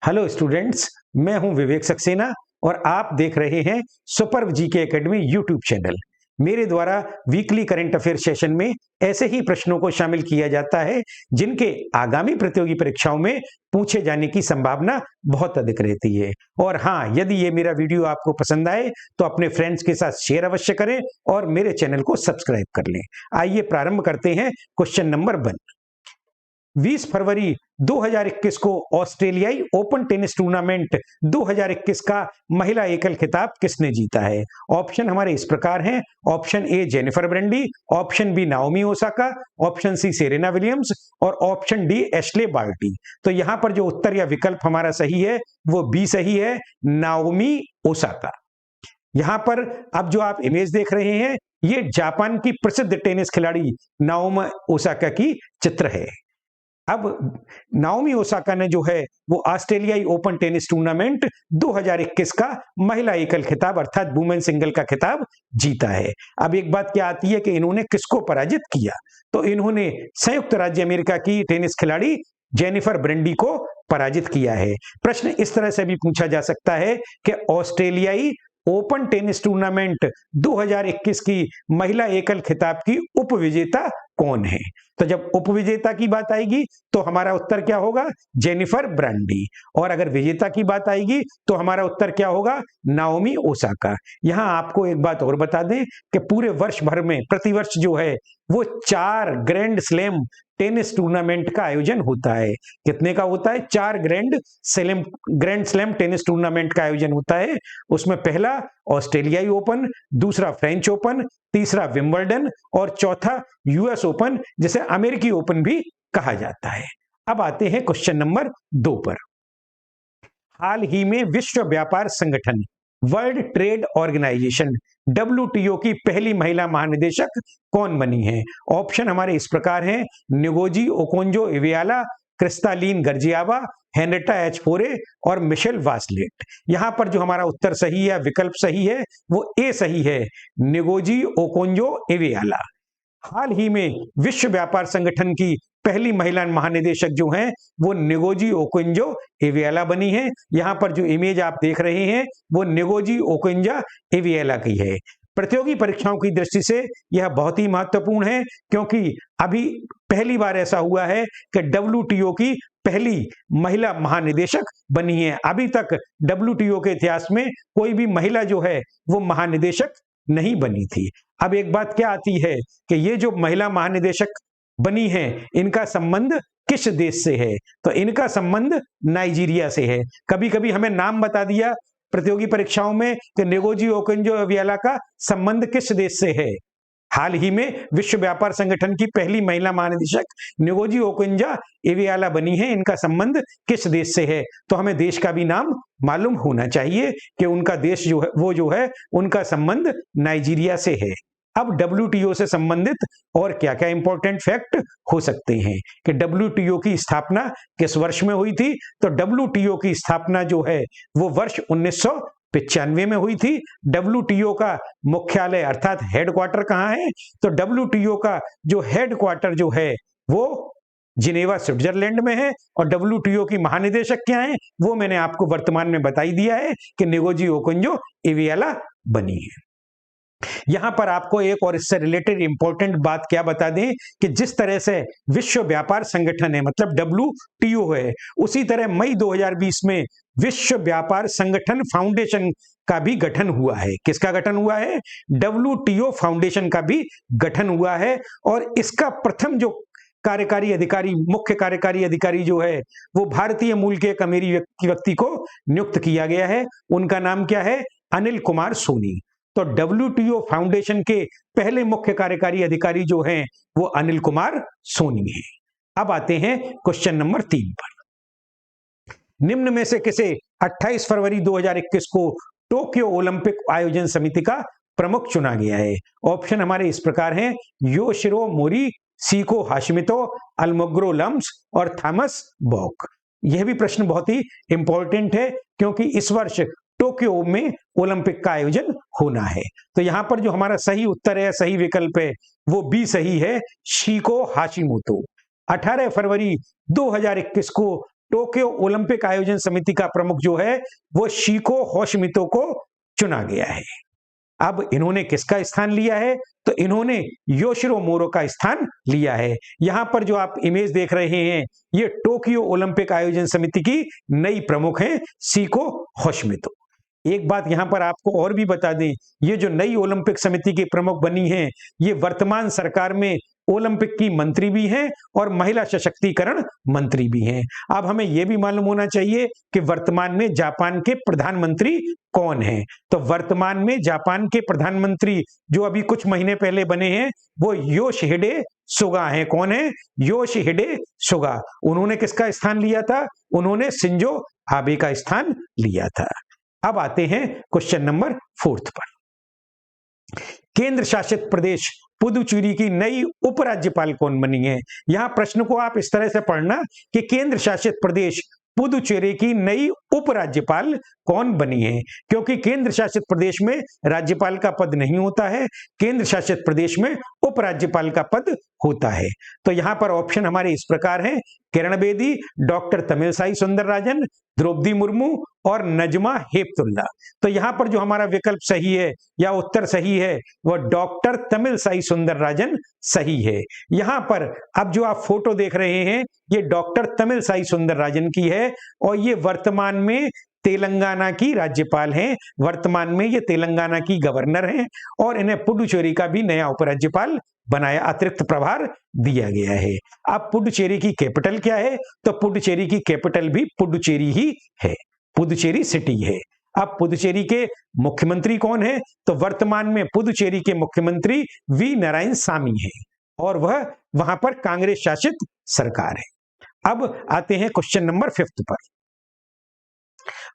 Hello students, मैं हूं विवेक सक्सेना और आप देख रहे हैं superb GK academy YouTube channel. मेरे द्वारा वीकली करंट अफेयर सेशन में ऐसे ही प्रश्नों को शामिल किया जाता है जिनके आगामी प्रतियोगी परीक्षाओं में पूछे जाने की संभावना बहुत अधिक रहती है। और हाँ, यदि ये मेरा वीडियो आपको पसंद आए तो अपने फ्रेंड्स के साथ शेयर अवश्य करें और मेरे चैनल को सब्सक्राइब कर लें। आइए प्रारंभ करते हैं क्वेश्चन नंबर 1। 20 फरवरी 2021 को ऑस्ट्रेलियाई ओपन टेनिस टूर्नामेंट 2021 का महिला एकल खिताब किसने जीता है? ऑप्शन हमारे इस प्रकार हैं। Option A Jennifer Brady, option B Naomi Osaka, option C Serena Williams और ऑप्शन डी एश्ले बार्टी। तो यहां पर जो उत्तर या विकल्प हमारा सही है वो बी सही है, नाओमी ओसाका। यहां पर अब जो आप इमेज देख रहे हैं ये जापान की प्रसिद्ध टेनिस खिलाड़ी नाओमी ओसाका की चित्र है। अब नाओमी ओसाका ने जो है वो ऑस्ट्रेलियाई ओपन टेनिस टूर्नामेंट 2021 का महिला एकल खिताब अर्थात वुमेन सिंगल का खिताब जीता है। अब एक बात क्या आती है कि इन्होंने किसको पराजित किया? तो इन्होंने संयुक्त राज्य अमेरिका की टेनिस खिलाड़ी जेनिफर ब्रेंडी को पराजित किया है। प्रश्न इस तरह से भी पूछा जा सकता है कि ऑस्ट्रेलियाई ओपन टेनिस टूर्नामेंट 2021 की महिला एकल खिताब की उपविजेता कौन है? तो जब उपविजेता की बात आएगी तो हमारा उत्तर क्या होगा? जेनिफर ब्रेंडी। और अगर विजेता की बात आएगी तो हमारा उत्तर क्या होगा? Naomi Osaka. यहां आपको एक बात और बता दें कि पूरे वर्ष भर में प्रतिवर्ष जो है वो 4 ग्रैंड स्लैम टेनिस टूर्नामेंट का आयोजन होता है। कितने का होता है? 4 ग्रैंड स्लैम टेनिस टूर्नामेंट का आयोजन होता है। उसमें पहला ऑस्ट्रेलियाई ओपन, दूसरा फ्रेंच ओपन, तीसरा विंबलडन और चौथा यूएस ओपन, जिसे अमेरिकी ओपन भी कहा जाता है। अब आते हैं क्वेश्चन नंबर 2 पर। हाल ही में विश्व व्यापार संगठन वर्ल्ड ट्रेड ऑर्गेनाइजेशन WTO की पहली महिला महानिदेशक कौन बनी है? ऑप्शन हमारे इस प्रकार हैं। निगोजी ओकोंजो इवेआला, क्रिस्टालीन गर्जियावा, हेनरिटा एच फोरे और मिशेल वासलेट। यहां पर जो हमारा उत्तर सही है, विकल्प सही है, वो ए सही है, निगोजी ओकोंजो इवेआला। हाल ही में विश्व व्यापार संगठन की पहली महिला महानिदेशक जो हैं वो निगोजी ओकोंजो इवेआला बनी है। यहां पर जो इमेज आप देख रहे हैं वो निगोजी ओकोंजो इवेआला की है। प्रतियोगी परीक्षाओं की दृष्टि से यह बहुत ही महत्वपूर्ण है क्योंकि अभी पहली बार ऐसा हुआ है कि WTO की पहली महिला महानिदेशक बनी है। अभी तक WTO के इतिहास में कोई भी महिला जो है वो महानिदेशक नहीं बनी थी। अब एक बात क्या आती है कि ये जो महिला महानिदेशक बनी है इनका संबंध किस देश से है? तो इनका संबंध नाइजीरिया से है। कभी कभी हमें नाम बता दिया प्रतियोगी परीक्षाओं में कि निगोजी ओकोंजो इवेआला का संबंध किस देश से है। हाल ही में विश्व व्यापार संगठन की पहली महिला महानिदेशक निगोजी ओकोंजो इवेआला बनी है। इनका संबंध किस देश से है? तो हमें देश का भी नाम मालूम होना चाहिए कि उनका देश जो है वो जो है उनका संबंध नाइजीरिया से है। अब WTO से संबंधित और क्या क्या इंपॉर्टेंट फैक्ट हो सकते हैं कि WTO की स्थापना किस वर्ष में हुई थी? तो WTO की स्थापना जो है वो वर्ष 1995 में हुई थी। WTO का मुख्यालय अर्थात हेडक्वार्टर कहाँ है? तो WTO का जो हेडक्वार्टर जो है वो जिनेवा स्विट्जरलैंड में है। और WTO की महानिदेशक क्या है वो मैंने आपको वर्तमान में बता ही दिया है कि निगोजी ओकोंजो इवेआला बनी है। यहां पर आपको एक और इससे रिलेटेड इंपॉर्टेंट बात क्या बता दें कि जिस तरह से विश्व व्यापार संगठन है मतलब WTO है, उसी तरह मई 2020 में विश्व व्यापार संगठन फाउंडेशन का भी गठन हुआ है। किसका गठन हुआ है? WTO फाउंडेशन का भी गठन हुआ है। और इसका प्रथम जो कार्यकारी अधिकारी, मुख्य कार्यकारी अधिकारी जो है वो भारतीय मूल के एक अमेरिकी व्यक्ति को नियुक्त किया गया है। उनका नाम क्या है? अनिल कुमार सोनी। तो WTO फाउंडेशन के पहले मुख्य कार्यकारी अधिकारी जो हैं वो अनिल कुमार सोनी हैं। अब आते हैं क्वेश्चन नंबर 3 पर। निम्न में से किसे 28 फरवरी 2021 को टोक्यो ओलंपिक आयोजन समिति का प्रमुख चुना गया है? ऑप्शन हमारे इस प्रकार हैं। योशिरो मोरी, सीको हाशिमितो, अल्मोग्रो लम्स और थॉमस बॉक। यह भी प्रश्न बहुत ही इंपॉर्टेंट है क्योंकि इस वर्ष टोक्यो में ओलंपिक का आयोजन होना है। तो यहां पर जो हमारा सही उत्तर है, सही विकल्प है, वो बी सही है, शिको हाशिमोतो। 18 फरवरी 2021 को टोक्यो ओलंपिक आयोजन समिति का प्रमुख जो है वो शिको होशिमितो को चुना गया है। अब इन्होंने किसका स्थान लिया है? तो इन्होंने योशिरो मोरो का स्थान लिया है। यहां पर जो आप इमेज देख रहे हैं ये टोक्यो ओलंपिक आयोजन समिति की नई प्रमुख हैं शिको होशिमितो। एक बात यहां पर आपको और भी बता दें, ये जो नई ओलंपिक समिति की प्रमुख बनी है ये वर्तमान सरकार में ओलंपिक की मंत्री भी हैं और महिला सशक्तिकरण मंत्री भी हैं। अब हमें यह भी मालूम होना चाहिए कि वर्तमान में जापान के प्रधानमंत्री कौन हैं। तो वर्तमान में जापान के प्रधानमंत्री जो अभी कुछ महीने पहले बने हैं वो योशिहिडे सुगा हैं। कौन है? योशिहिडे सुगा। उन्होंने किसका स्थान लिया था? उन्होंने शिंजो आबे का स्थान लिया था। अब आते हैं क्वेश्चन नंबर 4 पर। केंद्र शासित प्रदेश पुदुचेरी की नई उपराज्यपाल कौन बनी है? यहां प्रश्न को आप इस तरह से पढ़ना कि केंद्र शासित प्रदेश पुदुचेरी की नई उपराज्यपाल कौन बनी है, क्योंकि केंद्र शासित प्रदेश में राज्यपाल का पद नहीं होता है, केंद्र शासित प्रदेश में उपराज्यपाल का पद होता है। तो यहां पर ऑप्शन हमारे इस प्रकार हैं, किरण बेदी, डॉक्टर तमिलसाई सुंदरराजन, द्रौपदी मुर्मू और नजमा हेपतुल्ला। तो यहां पर जो हमारा विकल्प सही है या उत्तर सही है वह डॉक्टर तमिलसाई सुंदरराजन सही है। यहां पर अब जो आप फोटो देख रहे हैं ये डॉक्टर तमिलसाई सुंदरराजन की है और ये वर्तमान में तेलंगाना की राज्यपाल हैं, वर्तमान में ये तेलंगाना की गवर्नर हैं और इन्हें पुडुचेरी का भी नया उपराज्यपाल बनाया, अतिरिक्त प्रभार दिया गया है। अब पुडुचेरी की कैपिटल क्या है? तो पुडुचेरी की कैपिटल भी पुडुचेरी ही है, पुडुचेरी सिटी है। अब पुडुचेरी के मुख्यमंत्री कौन है? तो वर्तमान में पुडुचेरी के मुख्यमंत्री वी नारायण सामी है और वह वहां पर कांग्रेस शासित सरकार है। अब आते हैं क्वेश्चन नंबर 5 पर।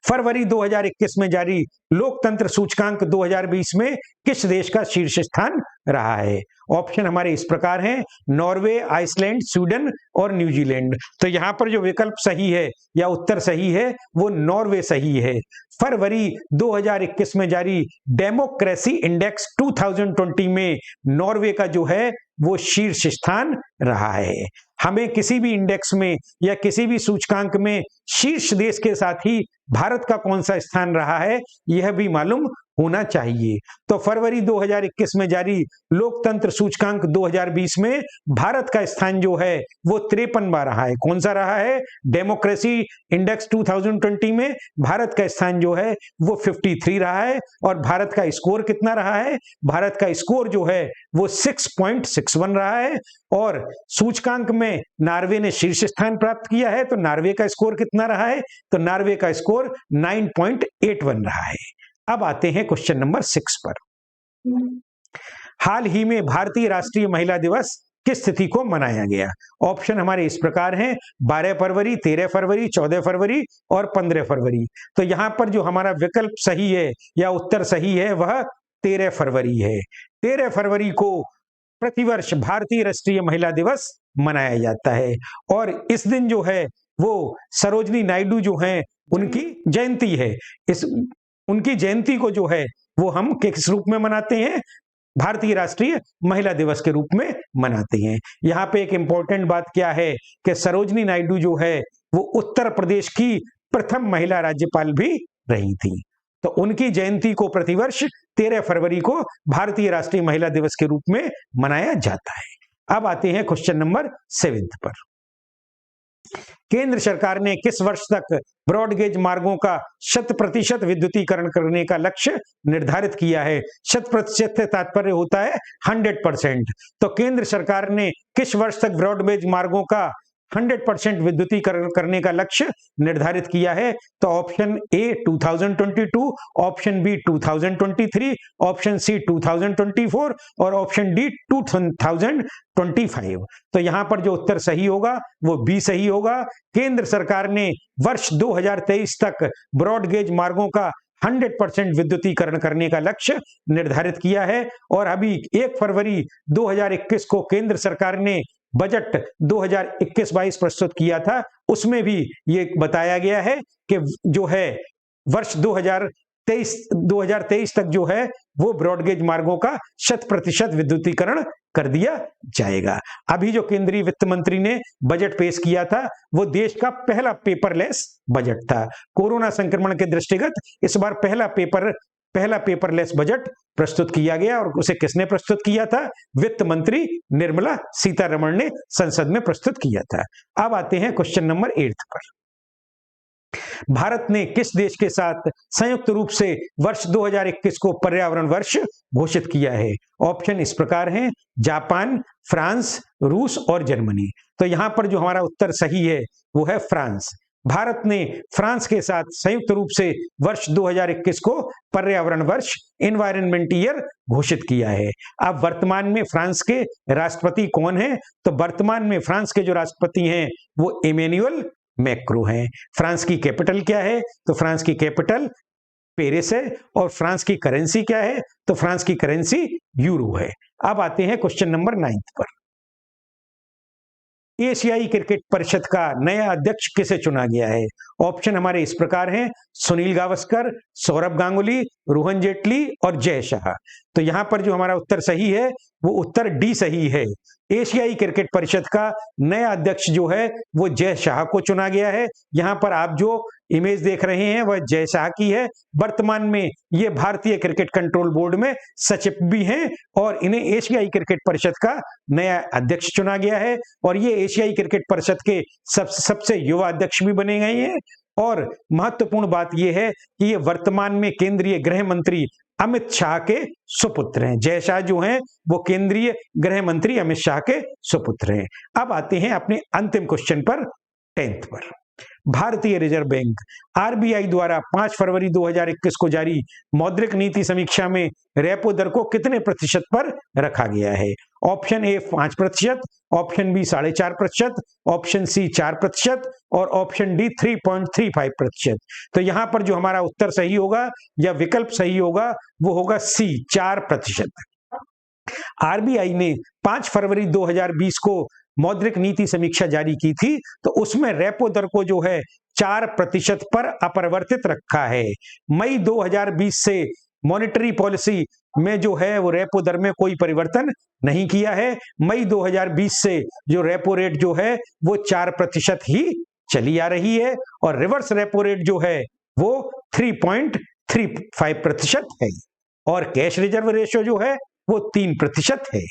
फरवरी 2021 में जारी लोकतंत्र सूचकांक 2020 में किस देश का शीर्ष स्थान रहा है? ऑप्शन हमारे इस प्रकार हैं, नॉर्वे, आइसलैंड, स्वीडन और न्यूजीलैंड। तो यहां पर जो विकल्प सही है या उत्तर सही है वो नॉर्वे सही है। फरवरी 2021 में जारी डेमोक्रेसी इंडेक्स 2020 में नॉर्वे का जो है वो शीर्ष स्थान रहा है। हमें किसी भी इंडेक्स में या किसी भी सूचकांक में शीर्ष देश के साथ ही भारत का कौन सा स्थान रहा है यह भी मालूम होना चाहिए। तो फरवरी 2021 में जारी लोकतंत्र सूचकांक 2020 में भारत का स्थान जो है वो 53वां रहा है। कौन सा रहा है? डेमोक्रेसी इंडेक्स 2020 में भारत का स्थान जो है वो 53 रहा है और भारत का स्कोर कितना रहा है? भारत का स्कोर जो है वो 6.61 रहा है और सूचकांक में नॉर्वे ने शीर्ष स्थान प्राप्त किया है। तो नॉर्वे का स्कोर कितना रहा है? तो नॉर्वे का स्कोर 9.81 रहा है। अब आते हैं क्वेश्चन नंबर 6 पर। हाल ही में भारतीय राष्ट्रीय महिला दिवस किस तिथि को मनाया गया? ऑप्शन हमारे इस प्रकार हैं, 12 फरवरी, 13 फरवरी, 14 फरवरी और 15 फरवरी। तो यहां पर जो हमारा विकल्प सही है या उत्तर सही है वह 13 फरवरी है। 13 फरवरी को प्रतिवर्ष भारतीय राष्ट्रीय महिला दिवस मनाया जाता है और इस दिन जो है वो सरोजनी नायडू जो हैं उनकी जयंती है। उनकी जयंती को जो है वो हम किस रूप में मनाते हैं? भारतीय राष्ट्रीय महिला दिवस के रूप में मनाते हैं। यहाँ पे एक इंपॉर्टेंट बात क्या है कि सरोजनी नायडू जो है वो उत्तर प्रदेश की प्रथम महिला राज्यपाल भी रही थी। तो उनकी जयंती को प्रतिवर्ष 13 फरवरी को भारतीय राष्ट्रीय महिला दिवस के रूप में मनाया जाता है। अब आते हैं क्वेश्चन नंबर 7 पर। केंद्र सरकार ने किस वर्ष तक ब्रॉडगेज मार्गों का 100% विद्युतीकरण करने का लक्ष्य निर्धारित किया है? 100% से तात्पर्य होता है 100%। तो केंद्र सरकार ने किस वर्ष तक ब्रॉडगेज मार्गों का 100% विद्युतीकरण करने का लक्ष्य निर्धारित किया है? तो option A 2022, option B 2023, option C 2024 और ऑप्शन डी 2025। तो यहां पर जो उत्तर सही होगा वो बी सही होगा। केंद्र सरकार ने वर्ष 2023 तक ब्रॉडगेज मार्गों का 100% विद्युतीकरण करने का लक्ष्य निर्धारित किया है और अभी 1 फरवरी 2021 को केंद्र सरकार ने बजट 2021-22 प्रस्तुत किया था, उसमें भी ये बताया गया है कि जो है वर्ष 2023 तक जो है वो ब्रॉडगेज मार्गों का 100% विद्युतीकरण कर दिया जाएगा। अभी जो केंद्रीय वित्त मंत्री ने बजट पेश किया था वो देश का पहला पेपरलेस बजट था। कोरोना संक्रमण के दृष्टिगत इस बार पहला पेपरलेस बजट प्रस्तुत किया गया और उसे किसने प्रस्तुत किया था? वित्त मंत्री निर्मला सीतारमण ने संसद में प्रस्तुत किया था। अब आते हैं क्वेश्चन नंबर 8 पर। भारत ने किस देश के साथ संयुक्त रूप से वर्ष 2021 को पर्यावरण वर्ष घोषित किया है? ऑप्शन इस प्रकार हैं: जापान, फ्रांस, रूस और जर्मनी। तो यहां पर जो हमारा उत्तर सही है वो है फ्रांस। भारत ने फ्रांस के साथ संयुक्त रूप से वर्ष 2021 को पर्यावरण वर्ष एनवायरनमेंट ईयर घोषित किया है। अब वर्तमान में फ्रांस के राष्ट्रपति कौन हैं? तो वर्तमान में फ्रांस के जो राष्ट्रपति हैं वो इमैनुअल मैक्रो हैं। फ्रांस की कैपिटल क्या है? तो फ्रांस की कैपिटल पेरिस है। और फ्रांस की करेंसी क्या है? तो फ्रांस की करेंसी यूरो है। अब आते हैं क्वेश्चन नंबर 9 पर। एशियाई क्रिकेट परिषद का नया अध्यक्ष किसे चुना गया है? ऑप्शन हमारे इस प्रकार हैं: सुनील गावस्कर, सौरभ गांगुली, रोहन जेटली और जय शाह। तो यहां पर जो हमारा उत्तर सही है वो उत्तर डी सही है। एशियाई क्रिकेट परिषद का नया अध्यक्ष जो है वो जय शाह को चुना गया है। यहां पर आप जो इमेज देख रहे हैं वह जय शाह की है। वर्तमान में ये भारतीय क्रिकेट कंट्रोल बोर्ड में सचिव भी हैं और इन्हें एशियाई क्रिकेट परिषद का नया अध्यक्ष चुना गया है। और ये एशियाई क्रिकेट परिषद के सबसे युवा अध्यक्ष भी बने गए हैं। और महत्वपूर्ण बात यह है कि ये वर्तमान में केंद्रीय गृह मंत्री अमित शाह के सुपुत्र हैं। जय शाह जो हैं वो केंद्रीय गृह मंत्री अमित शाह के सुपुत्र हैं। अब आते हैं अपने अंतिम क्वेश्चन पर, 10th पर। भारतीय रिजर्व बैंक आरबीआई द्वारा 5 फरवरी 2021 को जारी मौद्रिक नीति समीक्षा में रेपो दर को कितने प्रतिशत पर रखा गया है? Option A 5%, option B 4.5%, option C 4% और ऑप्शन डी 3.35%। तो यहां पर जो हमारा उत्तर सही होगा या विकल्प सही होगा वो होगा सी 4%। आरबीआई ने 5 फरवरी 2020 को मौद्रिक नीति समीक्षा जारी की थी तो उसमें रेपो दर को जो है 4% पर अपरिवर्तित रखा है। मई 2020 से मॉनेटरी पॉलिसी में जो है वो रेपो दर में कोई परिवर्तन नहीं किया है। मई 2020 से जो रेपो रेट जो है वो 4% ही चली आ रही है और रिवर्स रेपो रेट जो है वो 3.35% है और कैश रिजर्व रेशियो जो है वो 3% है।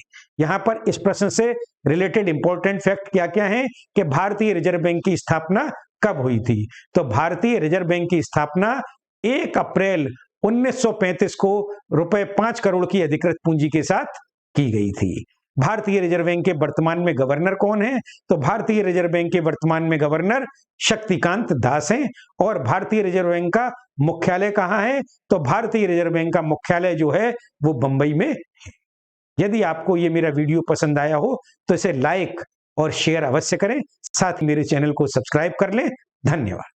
यहां पर इस प्रश्न से रिलेटेड इंपॉर्टेंट फैक्ट क्या क्या है कि भारतीय रिजर्व बैंक की स्थापना कब हुई थी? तो भारतीय रिजर्व बैंक की स्थापना 1 अप्रैल 1935 को रुपए 5 करोड़ की अधिकृत पूंजी के साथ की गई थी। भारतीय रिजर्व बैंक के वर्तमान में गवर्नर कौन है? तो भारतीय रिजर्व बैंक के वर्तमान में गवर्नर शक्तिकांत दास हैं। और भारतीय रिजर्व बैंक का मुख्यालय कहाँ है? तो भारतीय रिजर्व बैंक का मुख्यालय जो है वो बंबई में है। यदि आपको ये मेरा वीडियो पसंद आया हो तो इसे लाइक और शेयर अवश्य करें, साथ ही मेरे चैनल को सब्सक्राइब कर लें। धन्यवाद।